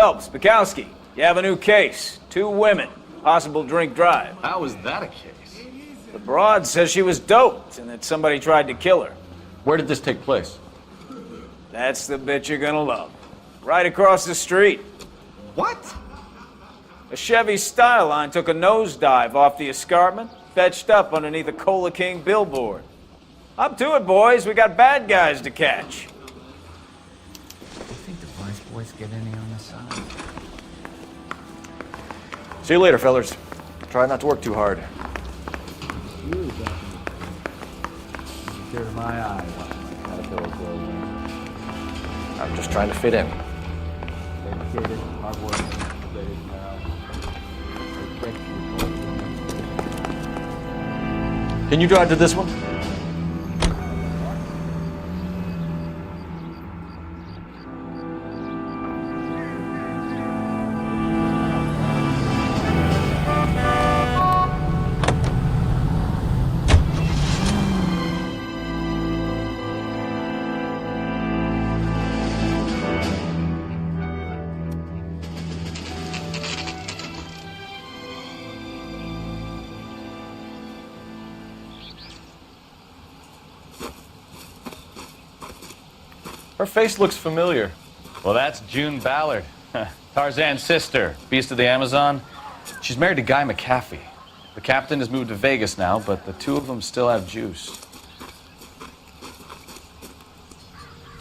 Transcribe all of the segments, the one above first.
Phelps, Bukowski, you have a new case. 2 women, possible drink drive. How is that a case? The broad says she was doped and that somebody tried to kill her. Where did this take place? That's the bit you're gonna love. Right across the street. What? A Chevy Styline took a nosedive off the escarpment, fetched up underneath a Cola King billboard. Up to it, boys. We got bad guys to catch. Do you think the Vice boys get any on this side? See you later, fellas. Try not to work too hard. Tear to my eye watching my caterpillar grow wings. I'm just trying to fit in. Dedicated, hardworking, motivated now. Can you drive to this one? Her face looks familiar. Well, that's June Ballard, Tarzan's sister, beast of the Amazon. She's married to Guy McAfee. The captain has moved to Vegas now, but the 2 of them still have juice.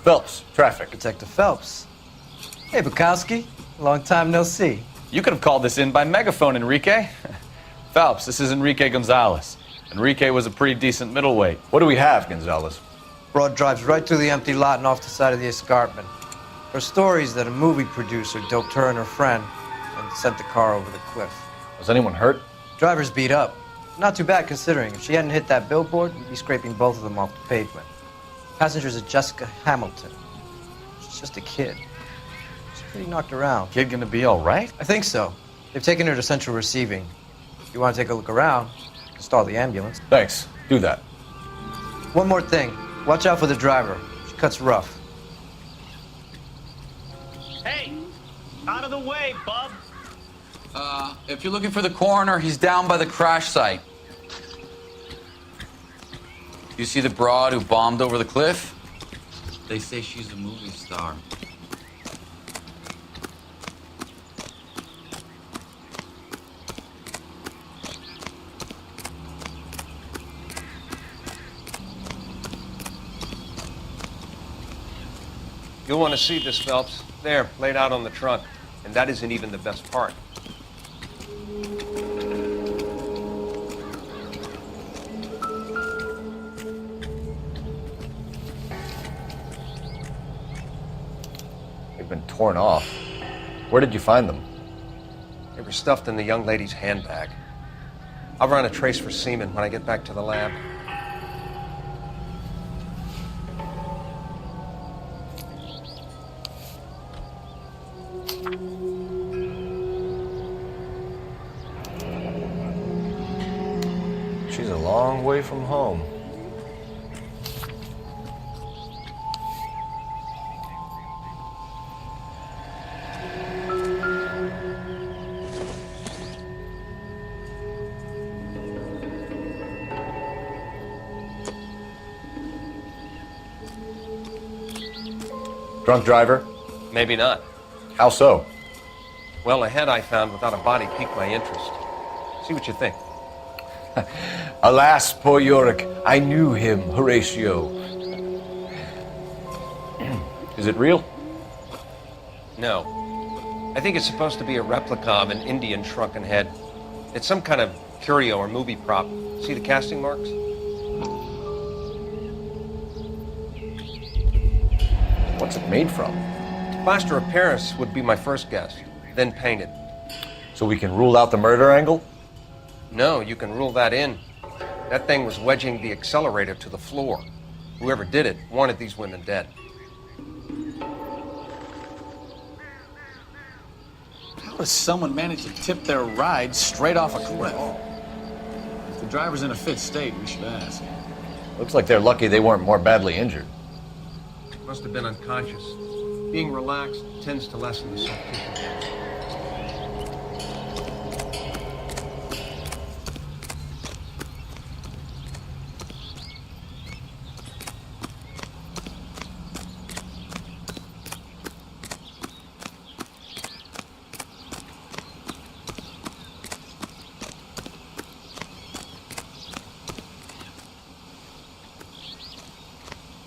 Phelps, traffic. Detective Phelps. Hey, Bukowski. Long time no see. You could have called this in by megaphone, Enrique. Phelps, this is Enrique Gonzalez. Enrique was a pretty decent middleweight. What do we have, Gonzalez? Broad drives right through the empty lot and off the side of the escarpment. Her story is that a movie producer doped her and her friend and sent the car over the cliff. Was anyone hurt? Driver's beat up. Not too bad considering. If she hadn't hit that billboard, you'd be scraping both of them off the pavement. Passengers are Jessica Hamilton. She's just a kid. She's pretty knocked around. Kid gonna be all right? I think so. They've taken her to central receiving. If you want to take a look around, install the ambulance. Thanks. Do that. One more thing. Watch out for the driver. She cuts rough. Hey, out of the way, bub. If you're looking for the coroner, he's down by the crash site. You see the broad who bombed over the cliff? They say she's a movie star. You'll want to see this, Phelps. There, laid out on the trunk. And that isn't even the best part. They've been torn off. Where did you find them? They were stuffed in the young lady's handbag. I'll run a trace for semen when I get back to the lab. She's a long way from home. Drunk driver? Maybe not. How so? Well, a head I found without a body piqued my interest. See what you think. Alas, poor Yorick, I knew him, Horatio. Is it real? No. I think it's supposed to be a replica of an Indian shrunken head. It's some kind of curio or movie prop. See the casting marks? What's it made from? Plaster of Paris would be my first guess, then painted. So we can rule out the murder angle? No, you can rule that in. That thing was wedging the accelerator to the floor. Whoever did it wanted these women dead. How does someone manage to tip their ride straight off a cliff? If the driver's in a fit state, we should ask. Looks like they're lucky they weren't more badly injured. Must have been unconscious. Being relaxed tends to lessen the self-criticism.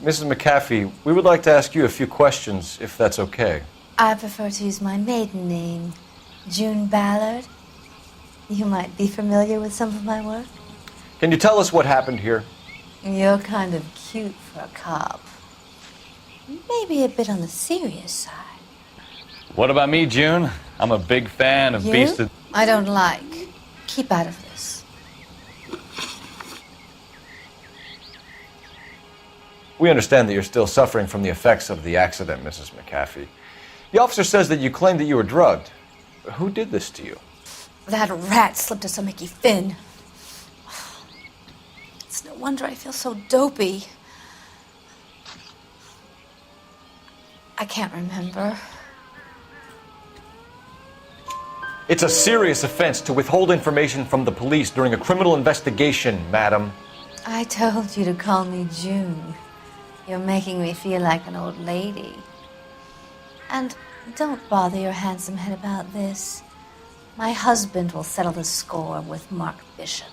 Mrs. McAfee, we would like to ask you a few questions, if that's okay. I prefer to use my maiden name, June Ballard. You might be familiar with some of my work. Can you tell us what happened here? You're kind of cute for a cop. Maybe a bit on the serious side. What about me, June? I'm a big fan of You? Beast of... I don't like. Keep out of this. We understand that you're still suffering from the effects of the accident, Mrs. McAfee. The officer says that you claimed that you were drugged. Who did this to you? That rat slipped us a Mickey Finn. It's no wonder I feel so dopey. I can't remember. It's a serious offense to withhold information from the police during a criminal investigation, madam. I told you to call me June. You're making me feel like an old lady. And don't bother your handsome head about this. My husband will settle the score with Mark Bishop.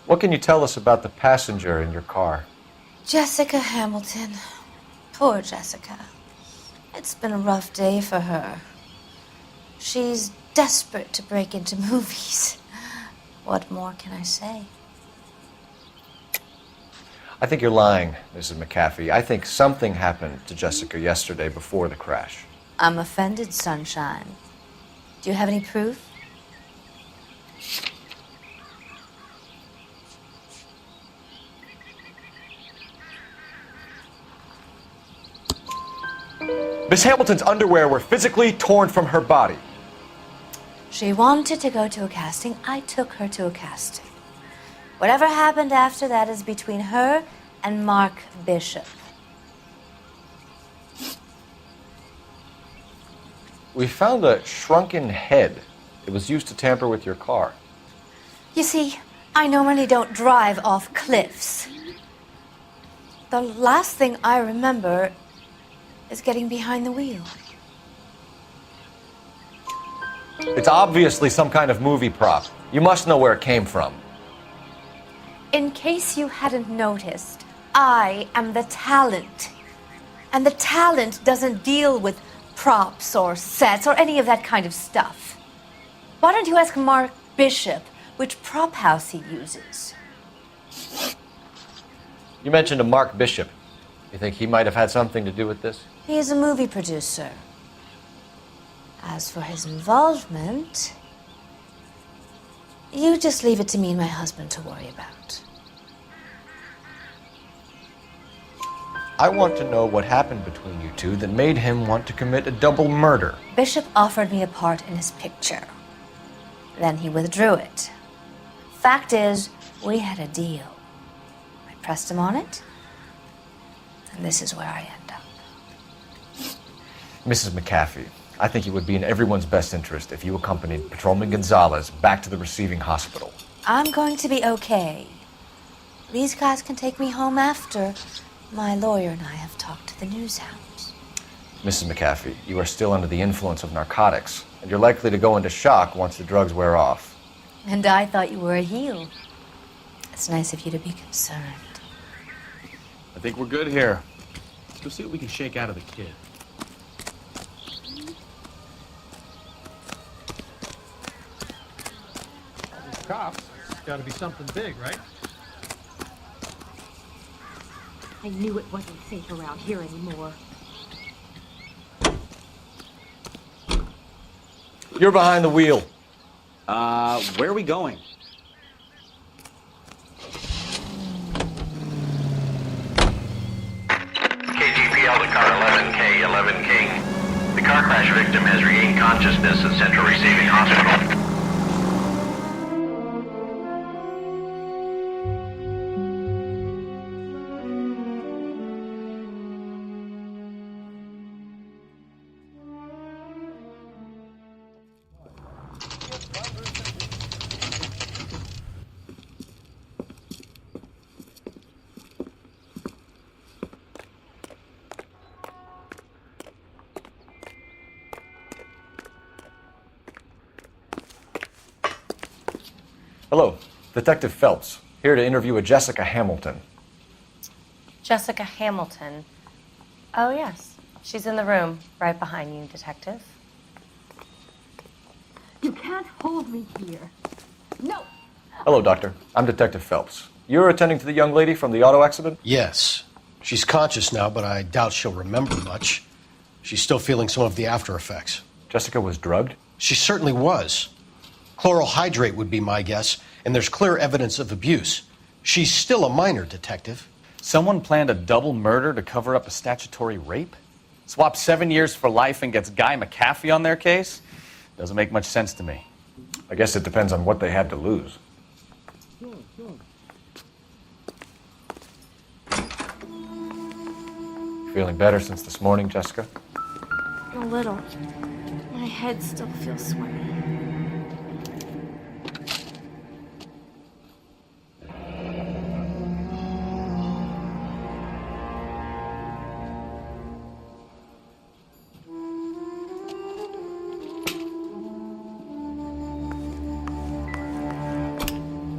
What can you tell us about the passenger in your car? Jessica Hamilton. Poor Jessica. It's been a rough day for her. She's desperate to break into movies. What more can I say? I think you're lying, Mrs. McAfee. I think something happened to Jessica yesterday before the crash. I'm offended, Sunshine. Do you have any proof? Miss Hamilton's underwear were physically torn from her body. She wanted to go to a casting. I took her to a casting. Whatever happened after that is between her and Mark Bishop. We found a shrunken head. It was used to tamper with your car. You see, I normally don't drive off cliffs. The last thing I remember is getting behind the wheel. It's obviously some kind of movie prop. You must know where it came from. In case you hadn't noticed, I am the talent. And the talent doesn't deal with props or sets or any of that kind of stuff. Why don't you ask Mark Bishop which prop house he uses? You mentioned a Mark Bishop. You think he might have had something to do with this? He is a movie producer. As for his involvement, you just leave it to me and my husband to worry about. I want to know what happened between you two that made him want to commit a double murder. Bishop offered me a part in his picture. Then he withdrew it. Fact is, we had a deal. I pressed him on it, and this is where I end up. Mrs. McAfee, I think it would be in everyone's best interest if you accompanied Patrolman Gonzalez back to the receiving hospital. I'm going to be okay. These guys can take me home after my lawyer and I have talked to the news hounds. Mrs. McAfee, you are still under the influence of narcotics, and you're likely to go into shock once the drugs wear off. And I thought you were a heel. It's nice of you to be concerned. I think we're good here. Let's go see what we can shake out of the kid. Cops, it's got to be something big, right? I knew it wasn't safe around here anymore. You're behind the wheel. Where are we going? KGPL to car 11K, 11 King. The car crash victim has regained consciousness at Central Receiving Hospital. Hello, Detective Phelps, here to interview a Jessica Hamilton. Jessica Hamilton. Oh, yes. She's in the room, right behind you, Detective. You can't hold me here. No! Hello, Doctor. I'm Detective Phelps. You're attending to the young lady from the auto accident? Yes. She's conscious now, but I doubt she'll remember much. She's still feeling some of the after effects. Jessica was drugged? She certainly was. Chloral hydrate would be my guess, and there's clear evidence of abuse. She's still a minor, Detective. Someone planned a double murder to cover up a statutory rape? Swap 7 years for life and gets Guy McAfee on their case? Doesn't make much sense to me. I guess it depends on what they had to lose. Feeling better since this morning, Jessica? A little. My head still feels sweaty.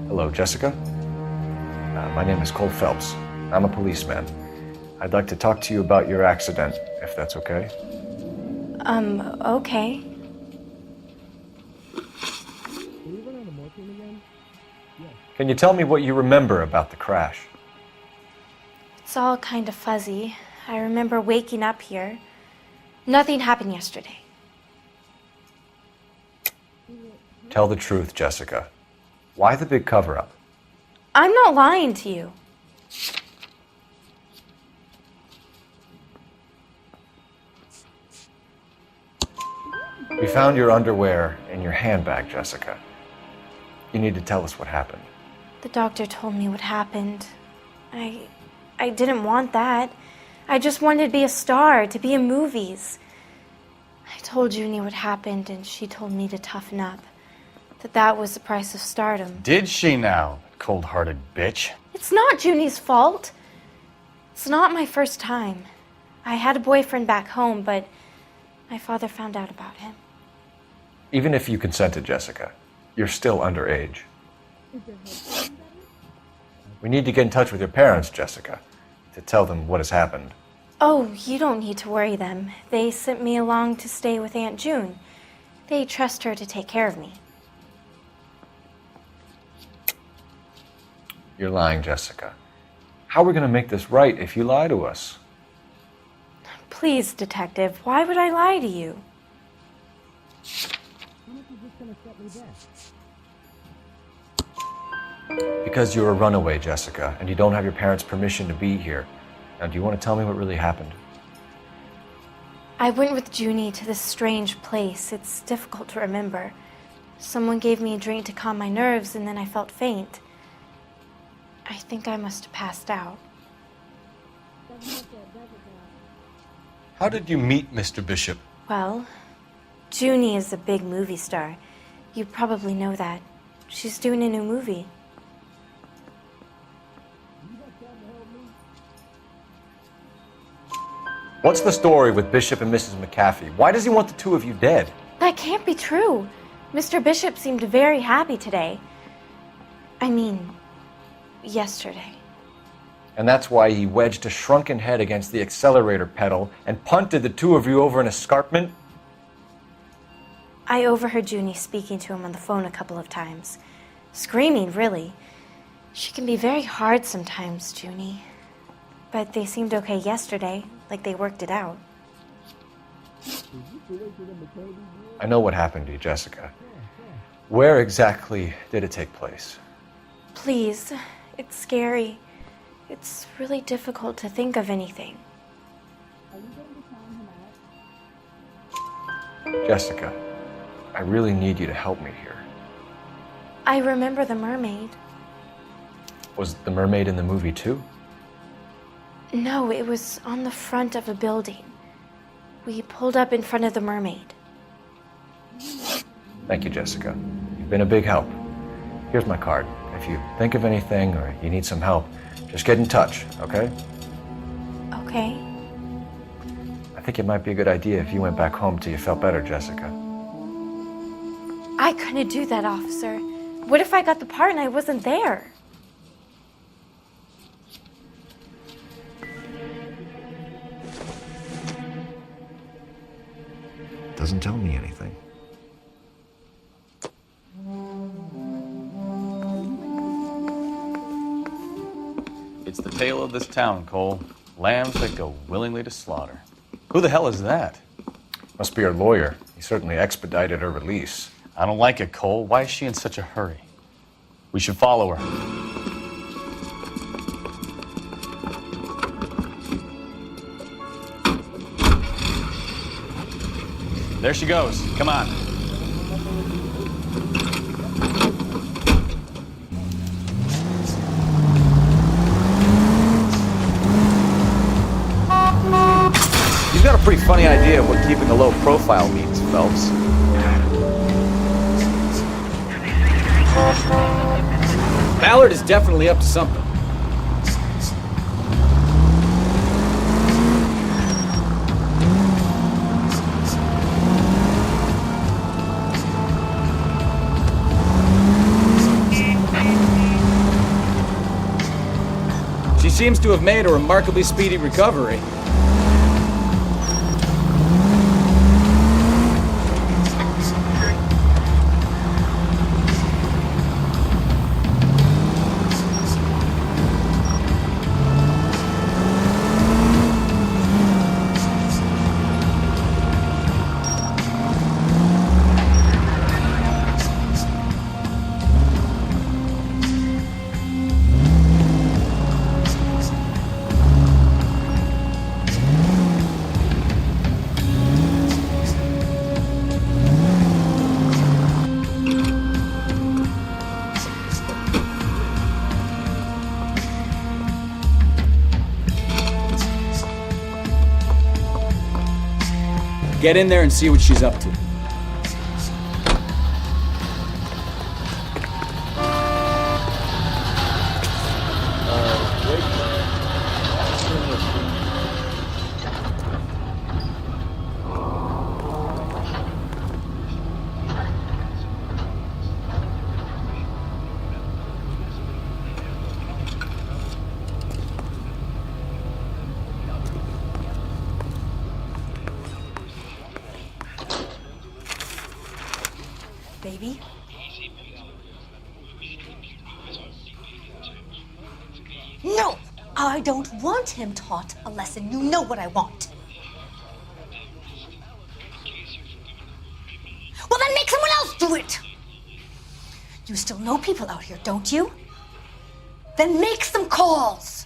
Hello, Jessica. My name is Cole Phelps. I'm a policeman. I'd like to talk to you about your accident, if that's okay. Okay. Can you tell me what you remember about the crash? It's all kind of fuzzy. I remember waking up here. Nothing happened yesterday. Tell the truth, Jessica. Why the big cover-up? I'm not lying to you. We found your underwear in your handbag, Jessica. You need to tell us what happened. The doctor told me what happened. I didn't want that. I just wanted to be a star, to be in movies. I told Junie what happened, and she told me to toughen up. That was the price of stardom. Did she now, cold-hearted bitch? It's not Junie's fault. It's not my first time. I had a boyfriend back home, but my father found out about him. Even if you consented, Jessica, you're still underage. We need to get in touch with your parents, Jessica, to tell them what has happened. Oh, you don't need to worry them. They sent me along to stay with Aunt June. They trust her to take care of me. You're lying, Jessica. How are we going to make this right if you lie to us? Please, Detective, why would I lie to you? Because you're a runaway, Jessica, and you don't have your parents' permission to be here. Now, do you want to tell me what really happened? I went with Junie to this strange place. It's difficult to remember. Someone gave me a drink to calm my nerves, and then I felt faint. I think I must have passed out. How did you meet Mr. Bishop? Well, Junie is a big movie star. You probably know that. She's doing a new movie. What's the story with Bishop and Mrs. McAfee? Why does he want the two of you dead? That can't be true. Mr. Bishop seemed very happy today. I mean, yesterday. And that's why he wedged a shrunken head against the accelerator pedal and punted the two of you over an escarpment? I overheard Junie speaking to him on the phone a couple of times. Screaming, really. She can be very hard sometimes, Junie. But they seemed okay yesterday, like they worked it out. I know what happened to you, Jessica. Where exactly did it take place? Please, it's scary. It's really difficult to think of anything. Jessica, I really need you to help me here. I remember the mermaid. Was the mermaid in the movie too? No, it was on the front of a building. We pulled up in front of the mermaid. Thank you, Jessica. You've been a big help. Here's my card. If you think of anything or you need some help, just get in touch, okay? Okay. I think it might be a good idea if you went back home till you felt better, Jessica. I couldn't do that, officer. What if I got the part and I wasn't there? Doesn't tell me anything. It's the tale of this town, Cole. Lambs that go willingly to slaughter. Who the hell is that? Must be her lawyer. He certainly expedited her release. I don't like it, Cole. Why is she in such a hurry? We should follow her. There she goes. Come on. You've got a pretty funny idea of what keeping a low profile means, Phelps. Ballard is definitely up to something. She seems to have made a remarkably speedy recovery. Get in there and see what she's up to. Baby? No! I don't want him taught a lesson. You know what I want. Well, then make someone else do it! You still know people out here, don't you? Then make some calls!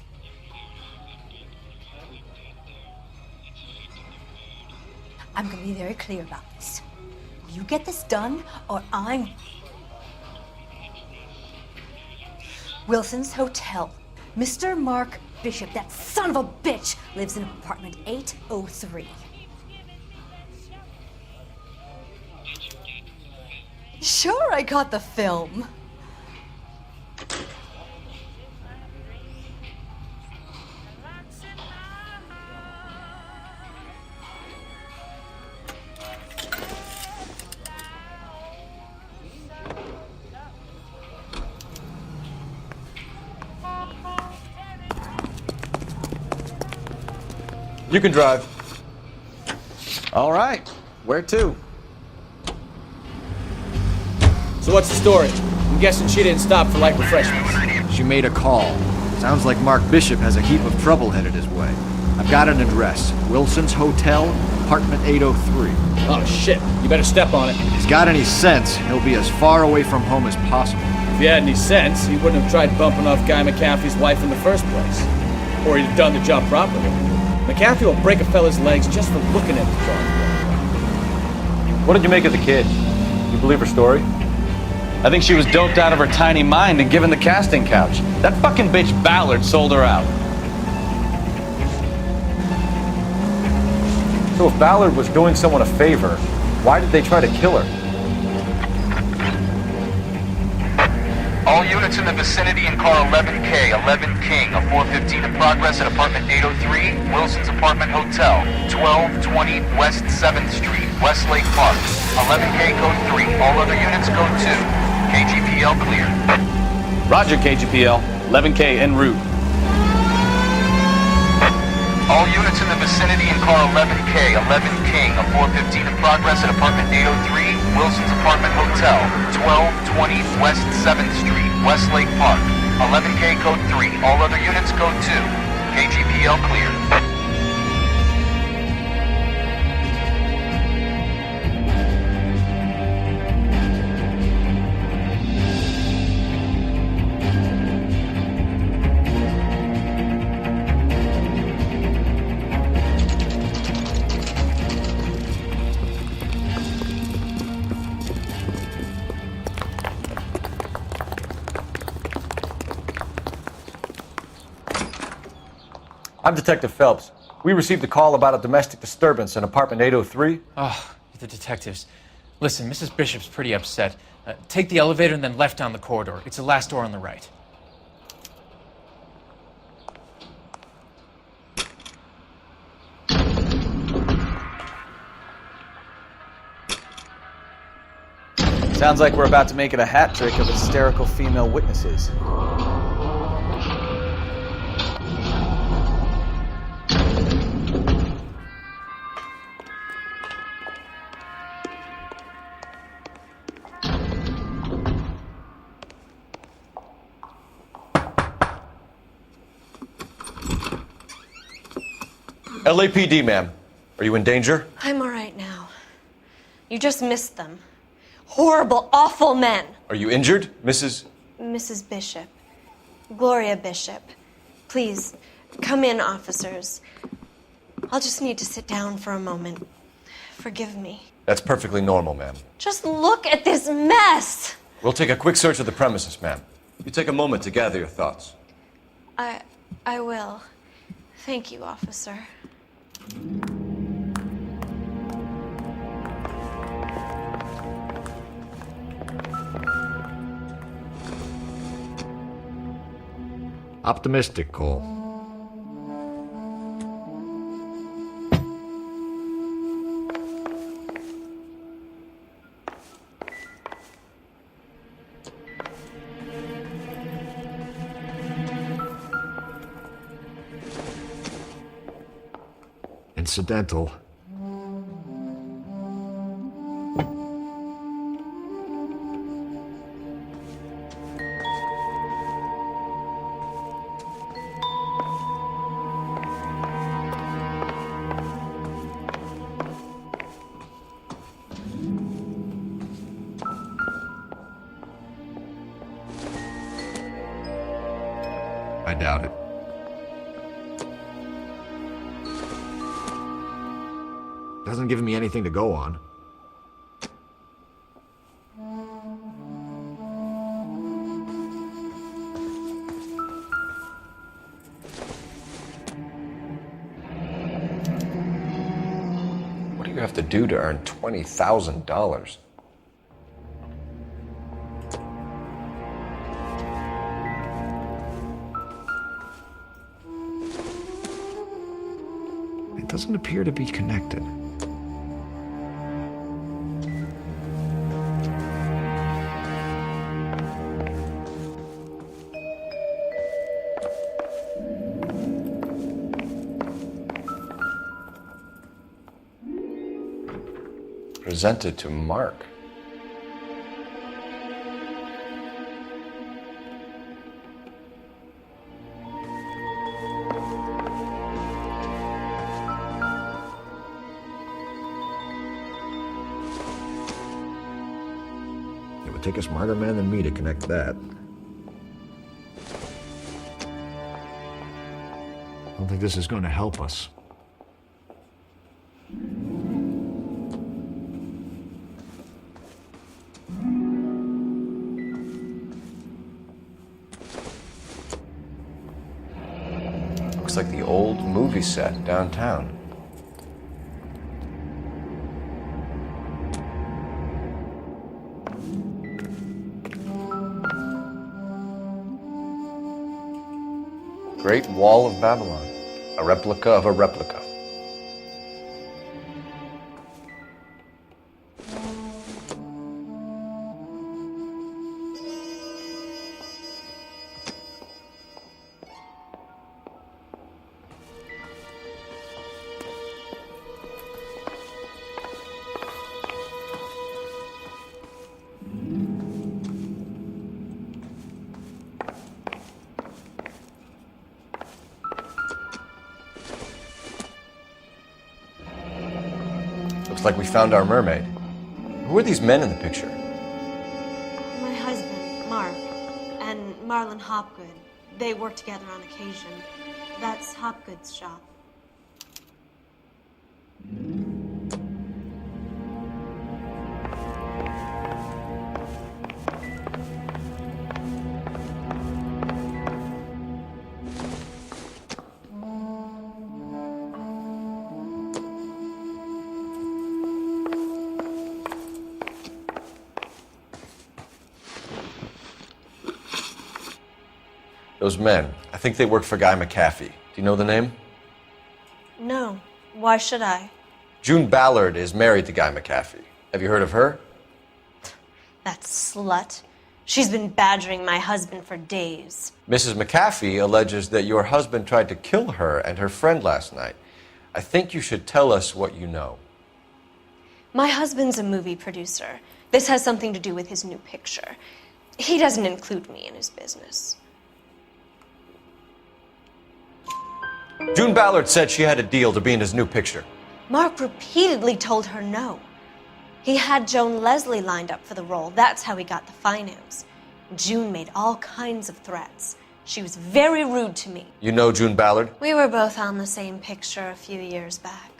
I'm gonna be very clear about this. You get this done, or I'm... Wilson's Hotel. Mr. Mark Bishop, that son of a bitch, lives in apartment 803. Sure, I got the film. You can drive. All right. Where to? So what's the story? I'm guessing she didn't stop for light refreshments. She made a call. Sounds like Mark Bishop has a heap of trouble headed his way. I've got an address. Wilson's Hotel, apartment 803. Oh, shit. You better step on it. If he's got any sense, he'll be as far away from home as possible. If he had any sense, he wouldn't have tried bumping off Guy McAfee's wife in the first place. Or he'd have done the job properly. McAfee will break a fella's legs just for looking at his dog. What did you make of the kid? You believe her story? I think she was doped out of her tiny mind and given the casting couch. That fucking bitch Ballard sold her out. So if Ballard was doing someone a favor, why did they try to kill her? All units in the vicinity in car 11K, 11 King, a 415 in progress at apartment 803, Wilson's Apartment Hotel, 1220 West 7th Street, Westlake Park. 11K code 3, all other units code 2. KGPL clear. Roger, KGPL. 11K en route. All units in the vicinity in car 11K, 11 King, a 415 in progress at apartment 803, Wilson's Apartment Hotel, 1220 West 7th Street, Westlake Park. 11K code 3, all other units code 2. KGPL clear. I'm Detective Phelps. We received a call about a domestic disturbance in apartment 803. Oh, the detectives. Listen, Mrs. Bishop's pretty upset. Take the elevator and then left down the corridor. It's the last door on the right. Sounds like we're about to make it a hat trick of hysterical female witnesses. LAPD, ma'am. Are you in danger? I'm all right now. You just missed them. Horrible, awful men. Are you injured, Mrs. Mrs. Bishop. Gloria Bishop. Please, come in, officers. I'll just need to sit down for a moment. Forgive me. That's perfectly normal, ma'am. Just look at this mess! We'll take a quick search of the premises, ma'am. You take a moment to gather your thoughts. I will. Thank you, officer. Optimistic, Cole. Incidental. I doubt it. Doesn't give me anything to go on. What do you have to do to earn $20,000? It doesn't appear to be connected. Presented to Mark. It would take a smarter man than me to connect that. I don't think this is going to help us. Looks like the old movie set downtown. Great Wall of Babylon, a replica of a replica. Looks like we found our mermaid. Who are these men in the picture? My husband, Mark, and Marlon Hopgood. They work together on occasion. That's Hopgood's shop. Those men, I think they work for Guy McAfee. Do you know the name? No. Why should I? June Ballard is married to Guy McAfee. Have you heard of her? That slut. She's been badgering my husband for days. Mrs. McAfee alleges that your husband tried to kill her and her friend last night. I think you should tell us what you know. My husband's a movie producer. This has something to do with his new picture. He doesn't include me in his business. June Ballard said she had a deal to be in his new picture. Mark repeatedly told her no. He had Joan Leslie lined up for the role. That's how he got the finance. June made all kinds of threats. She was very rude to me. You know June Ballard? We were both on the same picture a few years back.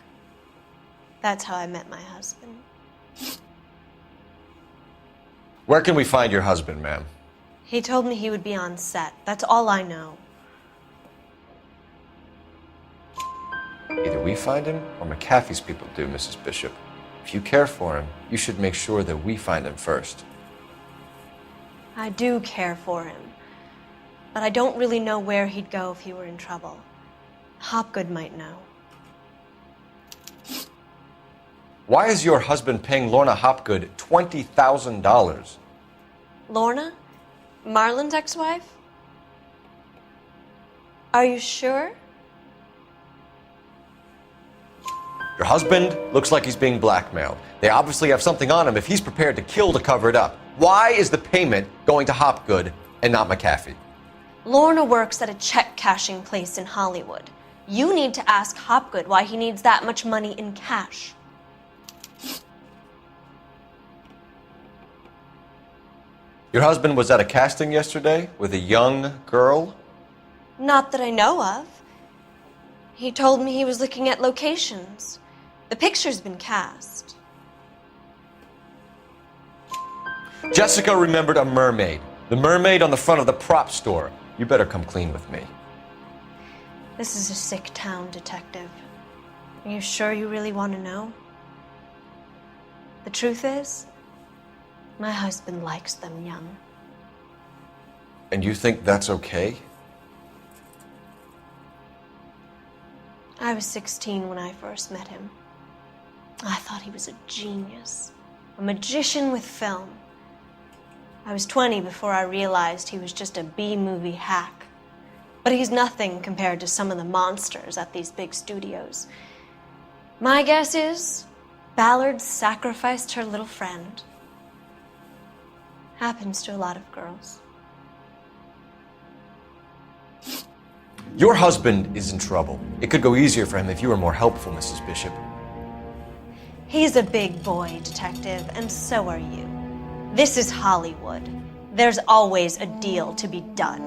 That's how I met my husband. Where can we find your husband, ma'am? He told me he would be on set. That's all I know. Either we find him or McAfee's people do, Mrs. Bishop. If you care for him, you should make sure that we find him first. I do care for him, but I don't really know where he'd go if he were in trouble. Hopgood might know. Why is your husband paying Lorna Hopgood $20,000? Lorna? Marlon's ex-wife? Are you sure? Your husband looks like he's being blackmailed. They obviously have something on him if he's prepared to kill to cover it up. Why is the payment going to Hopgood and not McAfee? Lorna works at a check-cashing place in Hollywood. You need to ask Hopgood why he needs that much money in cash. Your husband was at a casting yesterday with a young girl? Not that I know of. He told me he was looking at locations. The picture's been cast. Jessica remembered a mermaid. The mermaid on the front of the prop store. You better come clean with me. This is a sick town, Detective. Are you sure you really want to know? The truth is, my husband likes them young. And you think that's okay? I was 16 when I first met him. I thought he was a genius, a magician with film. I was 20 before I realized he was just a B-movie hack. But he's nothing compared to some of the monsters at these big studios. My guess is Ballard sacrificed her little friend. Happens to a lot of girls. Your husband is in trouble. It could go easier for him if you were more helpful, Mrs. Bishop. He's a big boy, Detective, and so are you. This is Hollywood. There's always a deal to be done.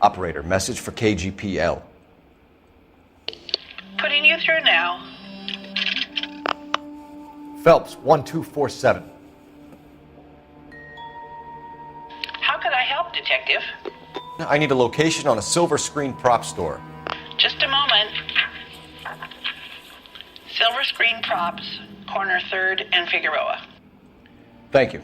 Operator, message for KGPL. Putting you through now. Phelps, 1247. How could I help, Detective? I need a location on a silver screen prop store. Just a moment. Silver Screen Props, corner 3rd and Figueroa. Thank you.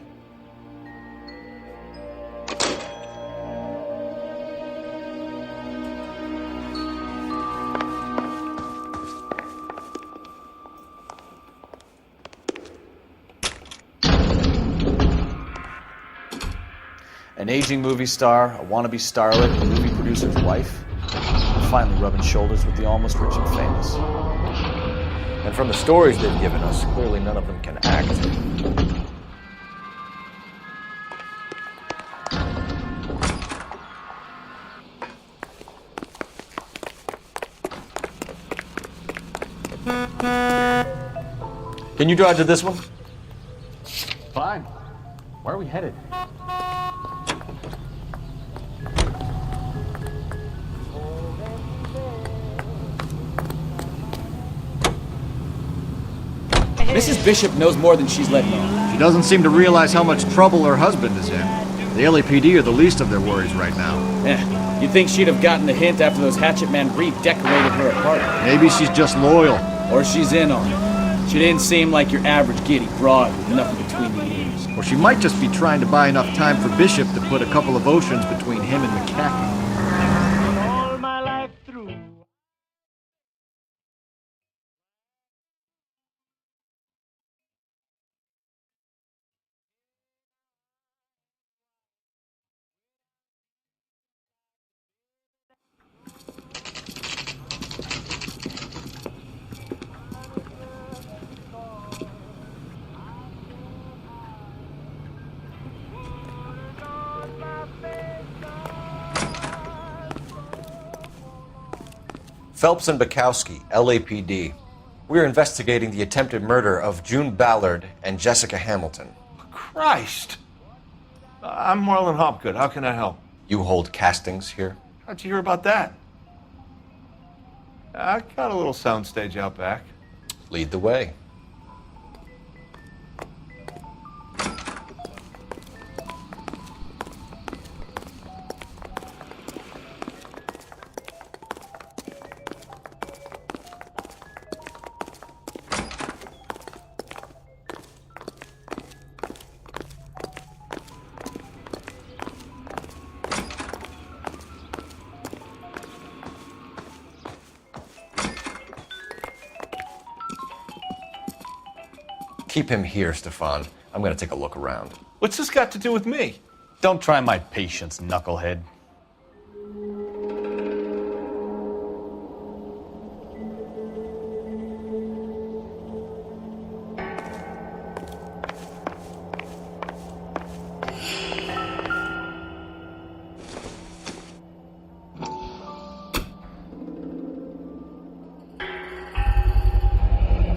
An aging movie star, a wannabe starlet, a movie producer's wife, finally rubbing shoulders with the almost rich and famous. And from the stories they've given us, clearly none of them can act. Can you drive to this one? Fine. Where are we headed? Mrs. Bishop knows more than she's letting on. She doesn't seem to realize how much trouble her husband is in. The LAPD are the least of their worries right now. You'd think she'd have gotten the hint after those hatchet men redecorated her apartment. Maybe she's just loyal. Or she's in on it. She didn't seem like your average giddy broad with nothing between the ears. Or she might just be trying to buy enough time for Bishop to put a couple of oceans between him and McCaffrey. Phelps and Bukowski, LAPD. We're investigating the attempted murder of June Ballard and Jessica Hamilton. Christ! I'm Marlon Hopgood. How can I help? You hold castings here? How'd you hear about that? I got a little soundstage out back. Lead the way. Keep him here, Stefan. I'm gonna take a look around. What's this got to do with me? Don't try my patience, knucklehead.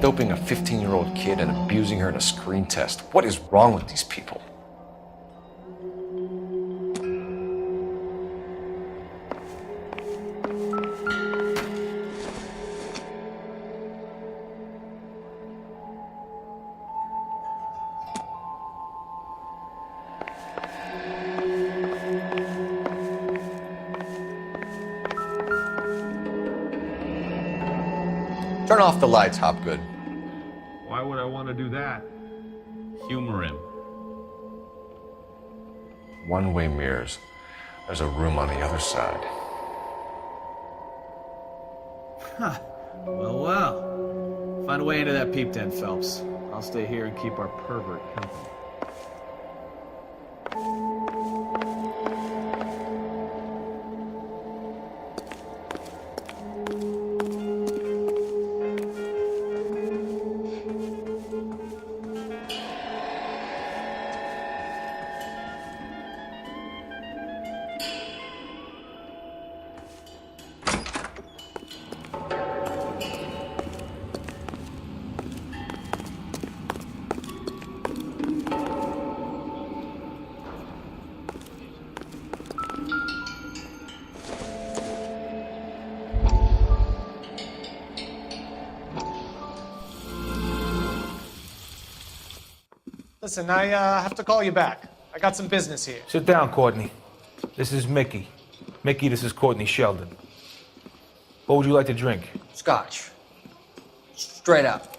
Doping a 15-year-old kid and abusing her in a screen test. What is wrong with these people? Turn off the lights, Hopgood. Why would I want to do that? Humor him. One-way mirrors. There's a room on the other side. Huh. Well. Find a way into that peep den, Phelps. I'll stay here and keep our pervert company. Listen, I have to call you back. I got some business here. Sit down, Courtney. This is Mickey. Mickey, this is Courtney Sheldon. What would you like to drink? Scotch. Straight up.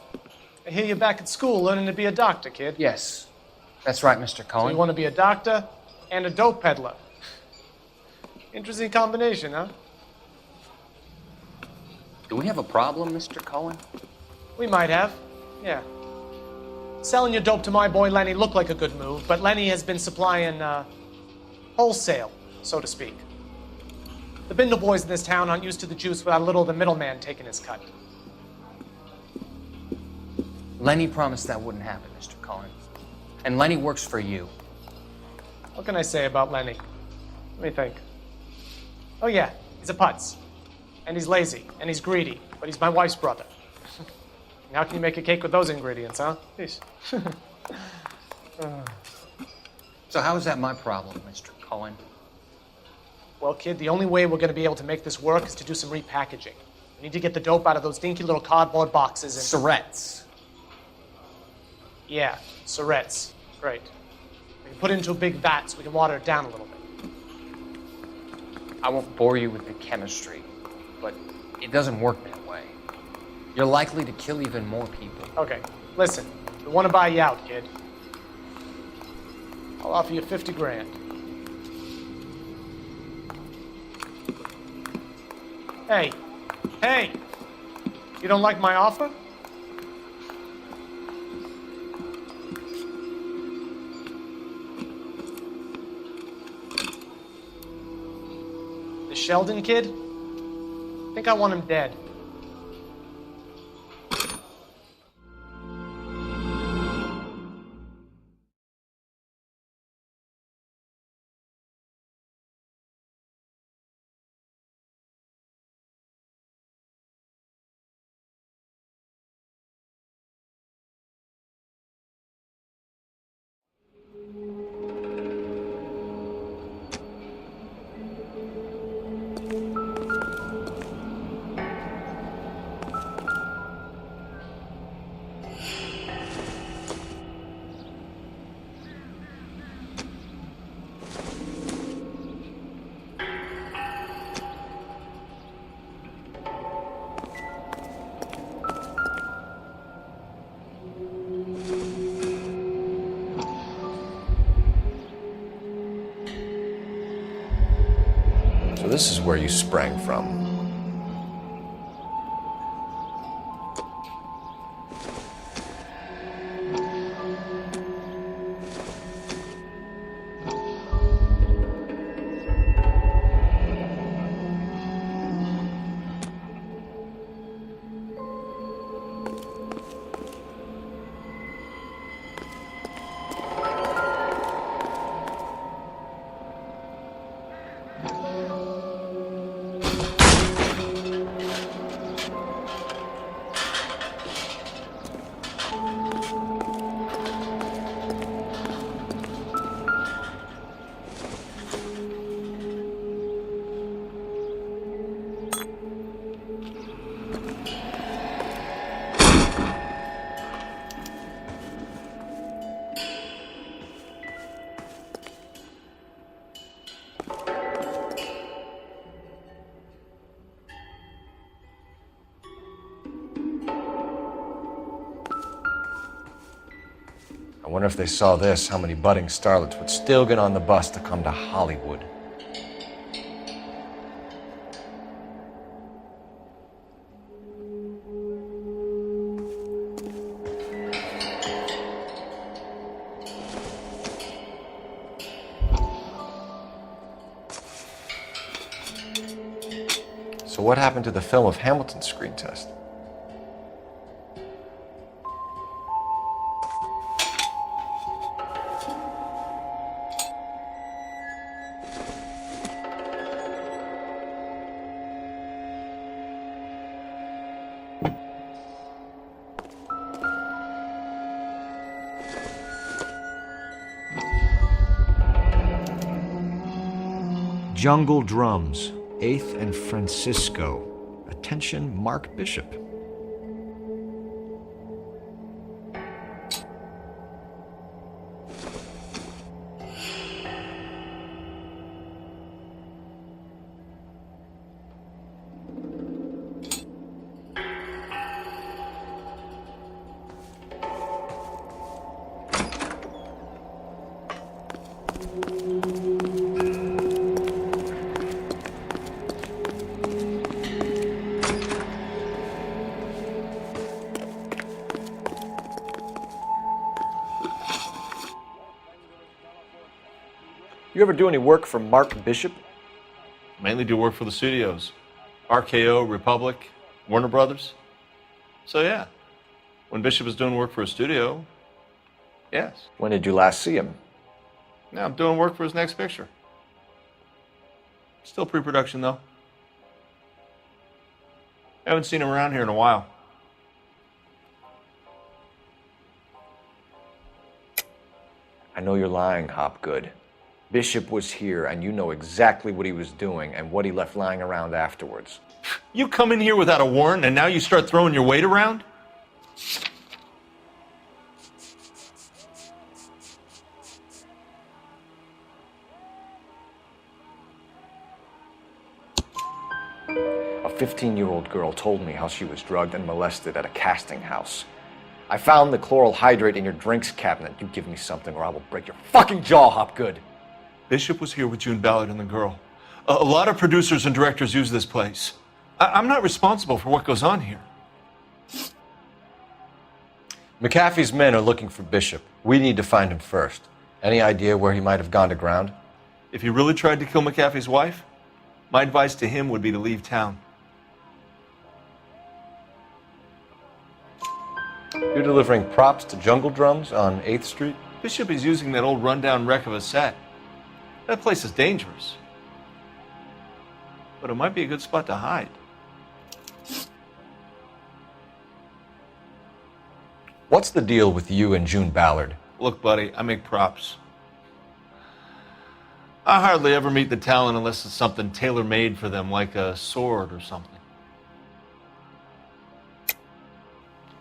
I hear you're back at school learning to be a doctor, kid. Yes. That's right, Mr. So Cohen. you want to be a doctor and a dope peddler. Interesting combination, huh? Do we have a problem, Mr. Cohen? We might have, yeah. Selling your dope to my boy Lenny looked like a good move, but Lenny has been supplying, wholesale, so to speak. The Bindle boys in this town aren't used to the juice without a little of the middleman taking his cut. Lenny promised that wouldn't happen, Mr. Cohen. And Lenny works for you. What can I say about Lenny? Let me think. Oh yeah, he's a putz. And he's lazy, and he's greedy, but he's my wife's brother. How can you make a cake with those ingredients, huh? Jeez. So how is that my problem, Mr. Cohen? Well, kid, the only way we're going to be able to make this work is to do some repackaging. We need to get the dope out of those dinky little cardboard boxes and... Surrettes. Yeah, Surrettes. Great. We can put it into a big vat so we can water it down a little bit. I won't bore you with the chemistry, but it doesn't work that way. You're likely to kill even more people. Okay, listen. We want to buy you out, kid. I'll offer you 50 grand. Hey, hey! You don't like my offer? The Sheldon kid? I think I want him dead. So this is where you sprang from. I wonder if they saw this, how many budding starlets would still get on the bus to come to Hollywood. So what happened to the film of Hamilton's screen test? Jungle Drums, 8th and Francisco. Attention, Mark Bishop. You ever do any work for Mark Bishop? Mainly do work for the studios. RKO, Republic, Warner Brothers. So yeah, when Bishop is doing work for a studio, yes. When did you last see him? Now I'm doing work for his next picture. Still pre-production though. Haven't seen him around here in a while. I know you're lying, Hopgood. Bishop was here, and you know exactly what he was doing and what he left lying around afterwards. You come in here without a warrant, and now you start throwing your weight around? A 15-year-old girl told me how she was drugged and molested at a casting house. I found the chloral hydrate in your drinks cabinet. You give me something or I will break your fucking jaw, Hopgood. Bishop was here with June Ballard and the girl. A lot of producers and directors use this place. I'm not responsible for what goes on here. McAfee's men are looking for Bishop. We need to find him first. Any idea where he might have gone to ground? If he really tried to kill McAfee's wife, my advice to him would be to leave town. You're delivering props to Jungle Drums on 8th Street? Bishop is using that old rundown wreck of a set. That place is dangerous. But it might be a good spot to hide. What's the deal with you and June Ballard? Look, buddy, I make props. I hardly ever meet the talent unless it's something tailor-made for them, like a sword or something.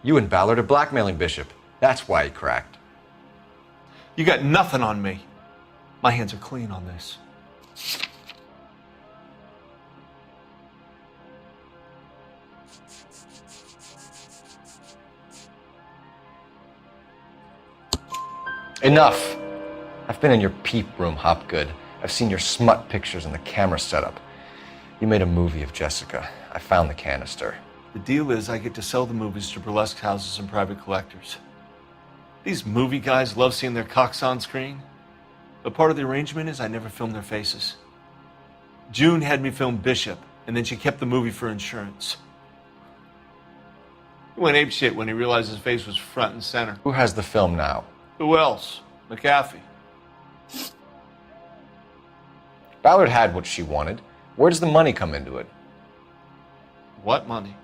You and Ballard are blackmailing Bishop. That's why he cracked. You got nothing on me. My hands are clean on this. Enough. I've been in your peep room, Hopgood. I've seen your smut pictures and the camera setup. You made a movie of Jessica. I found the canister. The deal is I get to sell the movies to burlesque houses and private collectors. These movie guys love seeing their cocks on screen. But part of the arrangement is I never film their faces. June had me film Bishop, and then she kept the movie for insurance. He went apeshit when he realized his face was front and center. Who has the film now? Who else? McAfee. Ballard had what she wanted. Where does the money come into it? What money?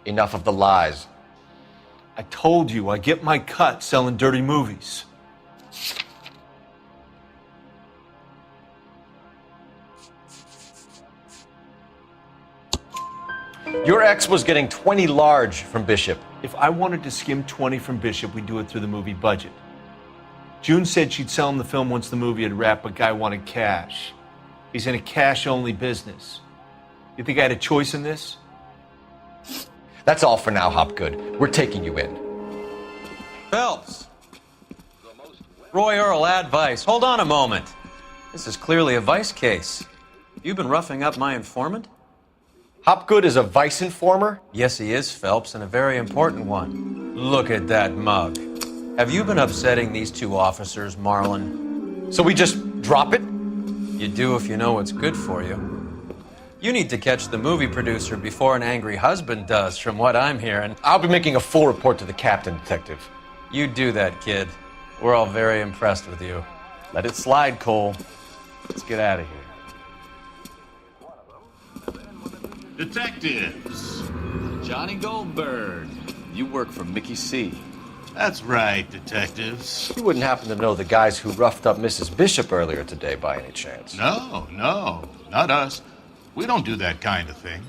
Enough of the lies. I told you I get my cut selling dirty movies. Your ex was getting 20 large from Bishop. If I wanted to skim 20 from Bishop, we'd do it through the movie budget. June said she'd sell him the film once the movie had wrapped, but Guy wanted cash. He's in a cash-only business. You think I had a choice in this? That's all for now, Hopgood. We're taking you in. Phelps! Roy Earl, advice. Hold on a moment. This is clearly a vice case. You've been roughing up my informant? Hopgood is a vice informer? Yes, he is, Phelps, and a very important one. Look at that mug. Have you been upsetting these two officers, Marlin? So we just drop it? You do if you know what's good for you. You need to catch the movie producer before an angry husband does, from what I'm hearing. I'll be making a full report to the captain, Detective. You do that, kid. We're all very impressed with you. Let it slide, Cole. Let's get out of here. Detectives. Johnny Goldberg. You work for Mickey C. That's right, detectives. You wouldn't happen to know the guys who roughed up Mrs. Bishop earlier today by any chance? No, not us. We don't do that kind of thing.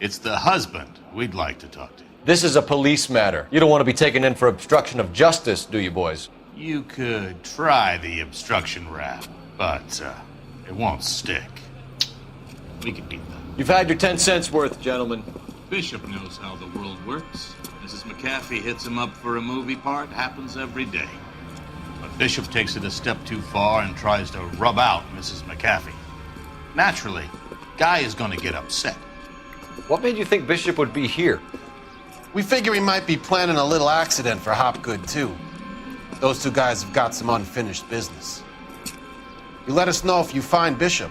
It's the husband we'd like to talk to. This is a police matter. You don't want to be taken in for obstruction of justice, do you, boys? You could try the obstruction rap, but it won't stick. We can beat that. You've had your 10 cents worth, gentlemen. Bishop knows how the world works. Mrs. McAfee hits him up for a movie part. Happens every day. But Bishop takes it a step too far and tries to rub out Mrs. McAfee. Naturally, Guy is going to get upset. What made you think Bishop would be here? We figure he might be planning a little accident for Hopgood, too. Those two guys have got some unfinished business. You let us know if you find Bishop.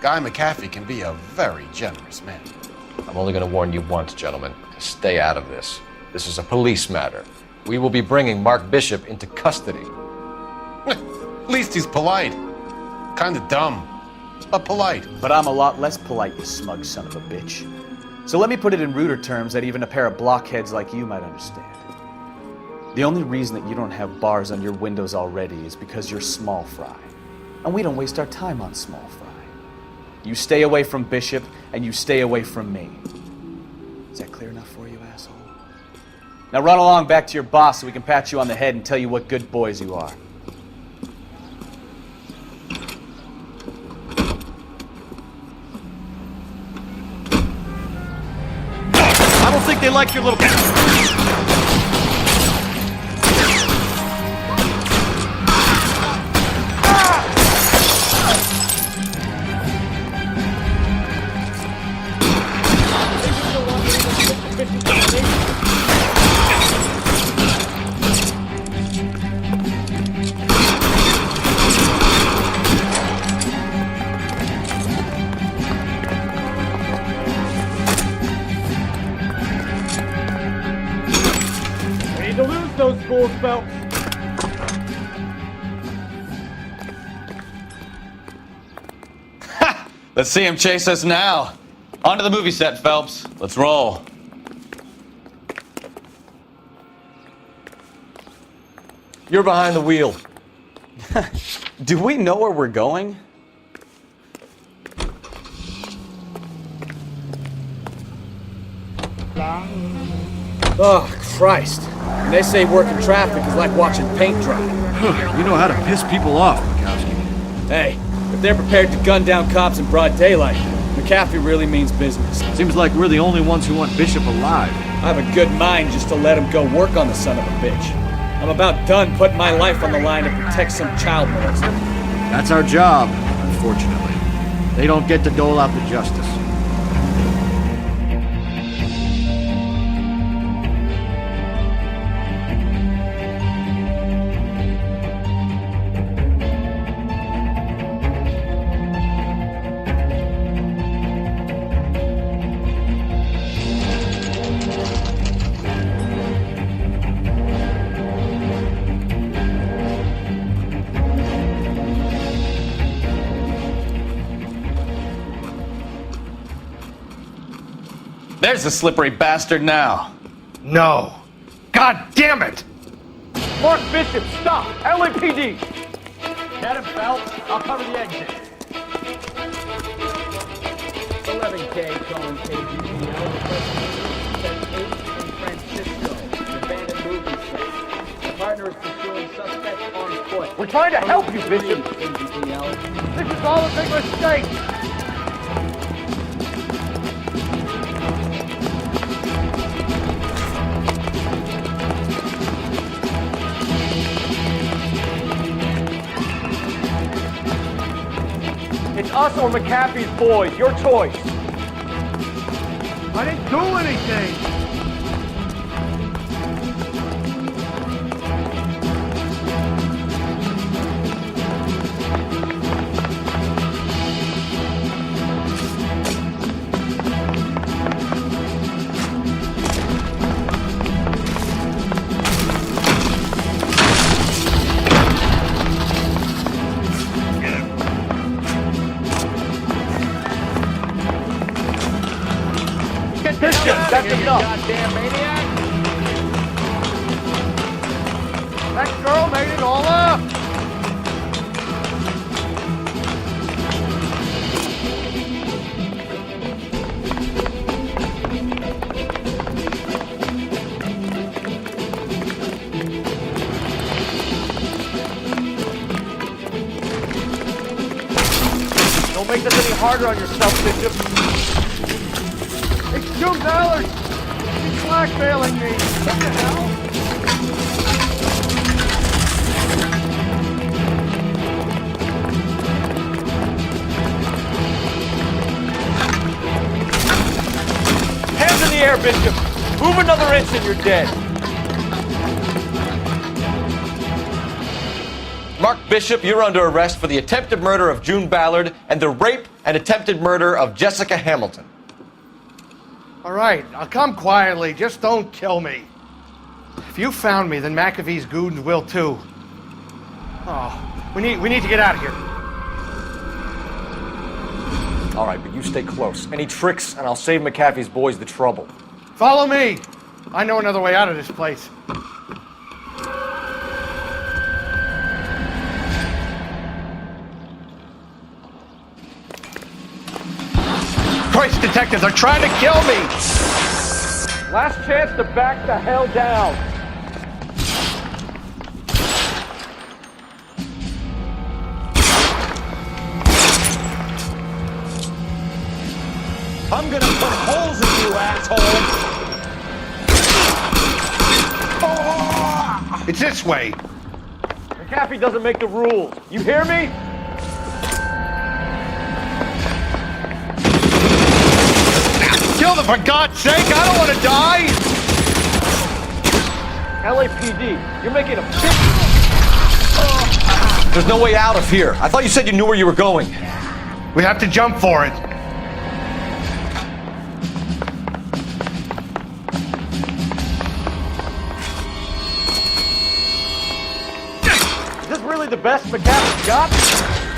Guy McAfee can be a very generous man. I'm only going to warn you once, gentlemen, to stay out of this. This is a police matter. We will be bringing Mark Bishop into custody. At least he's polite. Kind of dumb, but polite. But I'm a lot less polite, you smug son of a bitch. So let me put it in ruder terms that even a pair of blockheads like you might understand. The only reason that you don't have bars on your windows already is because you're small fry. And we don't waste our time on small fry. You stay away from Bishop, and you stay away from me. Is that clear enough for you, asshole? Now run along back to your boss so we can pat you on the head and tell you what good boys you are. I don't think they like your little... To lose those Cole Phelps. Let's see him chase us now. On to the movie set, Phelps. Let's roll. You're behind the wheel. Do we know where we're going? Oh, Christ. And they say working traffic is like watching paint dry. You know how to piss people off, Mikowski. Hey, if they're prepared to gun down cops in broad daylight, McAfee really means business. Seems like we're the only ones who want Bishop alive. I have a good mind just to let him go work on the son of a bitch. I'm about done putting my life on the line to protect some child molester. That's our job, unfortunately. They don't get to dole out the justice. There's the slippery bastard now. No. God damn it! Mark Bishop, stop! LAPD! Get him, Phelps. I'll cover the exit. 11K calling KGPL. Set 8 in Francisco. An abandoned movie set. The partner is pursuing suspects on foot. We're trying to help you, Bishop. KGPL. This is all a big mistake. It's us or McAfee's boys. Your choice. I didn't do anything. That's enough. Goddamn maniac. That girl made it all up. Don't make this any harder on yourself, Bishop. It's $2. He's blackmailing me. What the hell? Hands in the air, Bishop. Move another inch and you're dead. Mark Bishop, you're under arrest for the attempted murder of June Ballard and the rape and attempted murder of Jessica Hamilton. All right, I'll come quietly. Just don't kill me. If you found me, then McAfee's goons will too. Oh, we need to get out of here. All right, but you stay close. Any tricks, and I'll save McAfee's boys the trouble. Follow me. I know another way out of this place. Christ, detective, they're trying to kill me! Last chance to back the hell down. I'm gonna put holes in you, asshole! Oh, it's this way. McAfee doesn't make the rules. You hear me? Kill them, for God's sake! I don't want to die! LAPD, you're making a big... There's no way out of here. I thought you said you knew where you were going. We have to jump for it. Is this really the best McAfee got?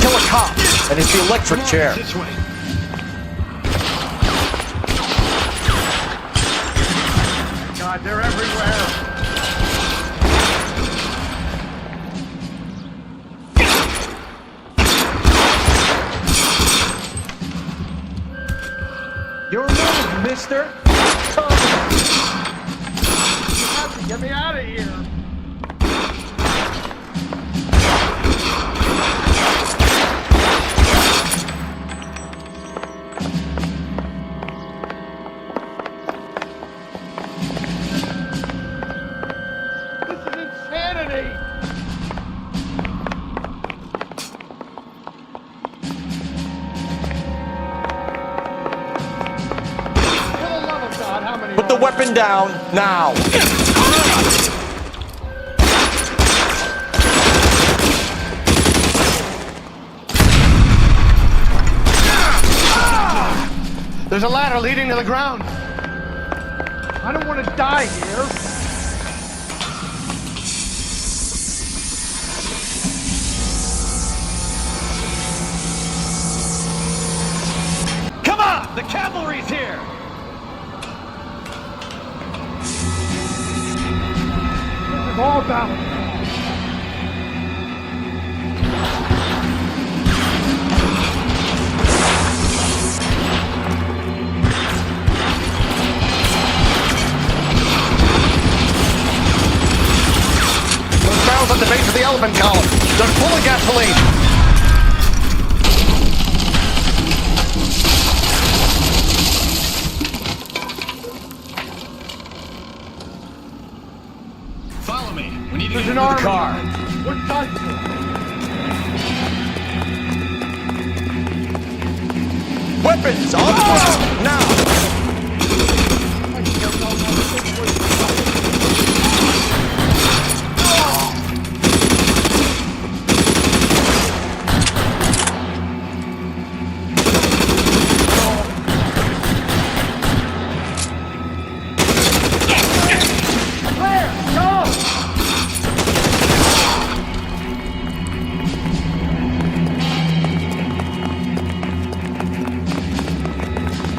Kill a cop, and it's the electric chair. This way. God, they're everywhere. Your move, mister. You have to get me out of here. This is insanity. Put the weapon down, now! There's a ladder leading to the ground. I don't want to die here. Come on! The cavalry's here! All down. Those barrels at the base of the elephant column. They're full of gasoline. Follow me. We need to There's get an into army. the car. What time? Weapons on the ground, now!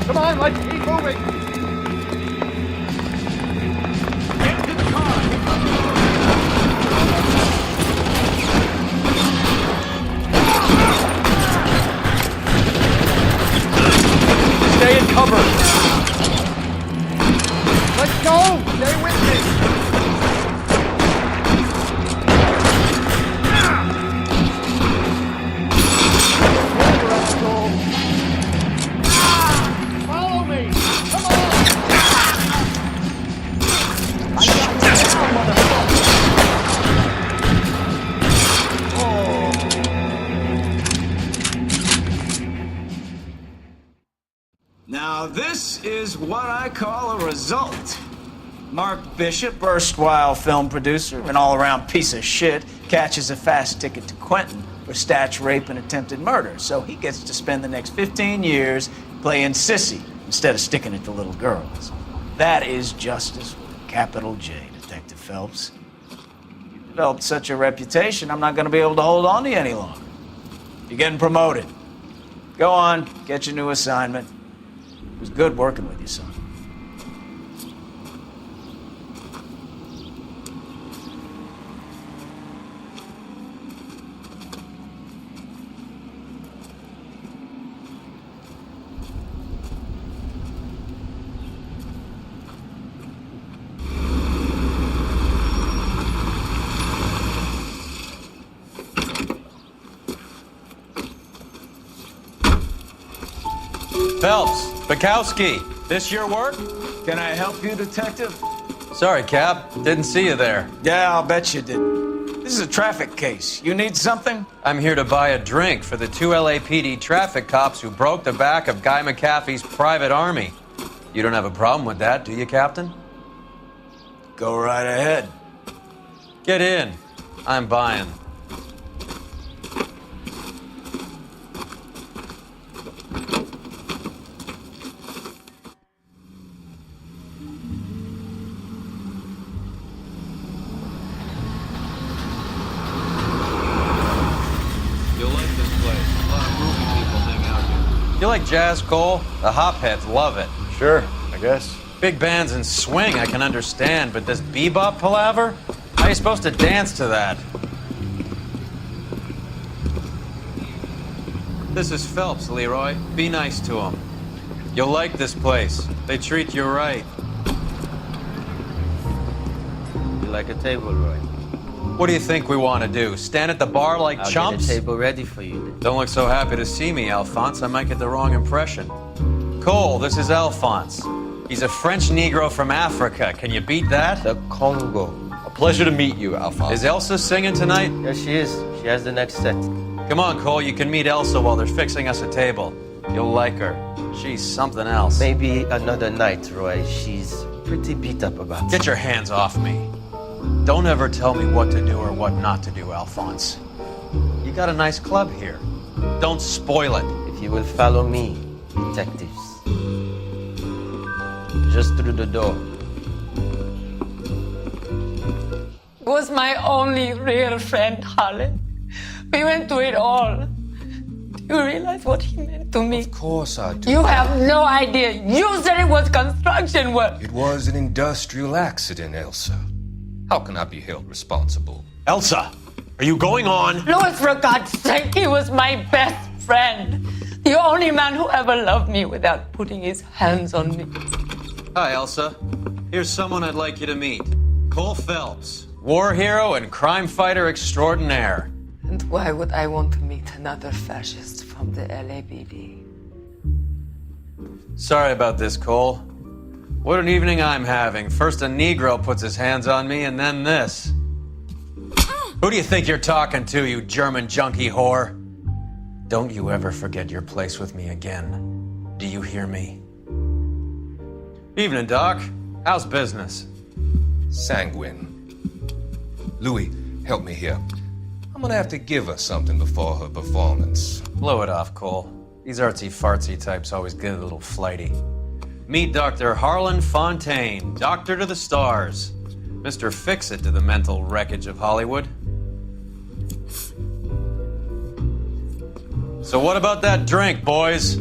Come on, let's keep moving. Get to the car. Stay in cover! Let's go. Stay with me. Follow me. Come on. Now, this is what I call a result. Mark Bishop, erstwhile film producer, an all-around piece of shit, catches a fast ticket to Quentin for statch rape and attempted murder, so he gets to spend the next 15 years playing sissy instead of sticking it to little girls. That is justice with a capital J, Detective Phelps. You've developed such a reputation, I'm not going to be able to hold on to you any longer. You're getting promoted. Go on, get your new assignment. It was good working with you, son. Phelps, Bukowski, this your work? Can I help you, detective? Sorry, Cap. Didn't see you there. Yeah, I'll bet you did. This is a traffic case. You need something? I'm here to buy a drink for the 2 LAPD traffic cops who broke the back of Guy McAfee's private army. You don't have a problem with that, do you, Captain? Go right ahead. Get in. I'm buying. You like jazz, Cole? The hopheads love it. Sure, I guess. Big bands and swing I can understand, but this bebop palaver? How are you supposed to dance to that? This is Phelps, Leroy. Be nice to him. You'll like this place. They treat you right. You like a table, Roy? What do you think we want to do? Stand at the bar like I'll chumps? get a table ready for you. Don't look so happy to see me, Alphonse. I might get the wrong impression. Cole, this is Alphonse. He's a French Negro from Africa. Can you beat that? The Congo. A pleasure to meet you, Alphonse. Is Elsa singing tonight? Yes, she is. She has the next set. Come on, Cole. You can meet Elsa while they're fixing us a table. You'll like her. She's something else. Maybe another night, Roy. She's pretty beat up about it. Get your hands off me. Don't ever tell me what to do or what not to do, Alphonse. You got a nice club here. Don't spoil it. If you will follow me, detectives. Just through the door. Was my only real friend, Harlan. We went through it all. Do you realize what he meant to me? Of course I do. You have no idea. You said it was construction work. It was an industrial accident, Elsa. How can I be held responsible? Elsa, are you going on? Louis, for God's sake, he was my best friend. The only man who ever loved me without putting his hands on me. Hi, Elsa. Here's someone I'd like you to meet. Cole Phelps, war hero and crime fighter extraordinaire. And why would I want to meet another fascist from the LAPD? Sorry about this, Cole. What an evening I'm having. First a Negro puts his hands on me, and then this. Who do you think you're talking to, you German junkie whore? Don't you ever forget your place with me again. Do you hear me? Evening, Doc. How's business? Sanguine. Louis, help me here. I'm gonna have to give her something before her performance. Blow it off, Cole. These artsy-fartsy types always get a little flighty. Meet Dr. Harlan Fontaine, doctor to the stars. Mr. Fix-It to the mental wreckage of Hollywood. So what about that drink, boys?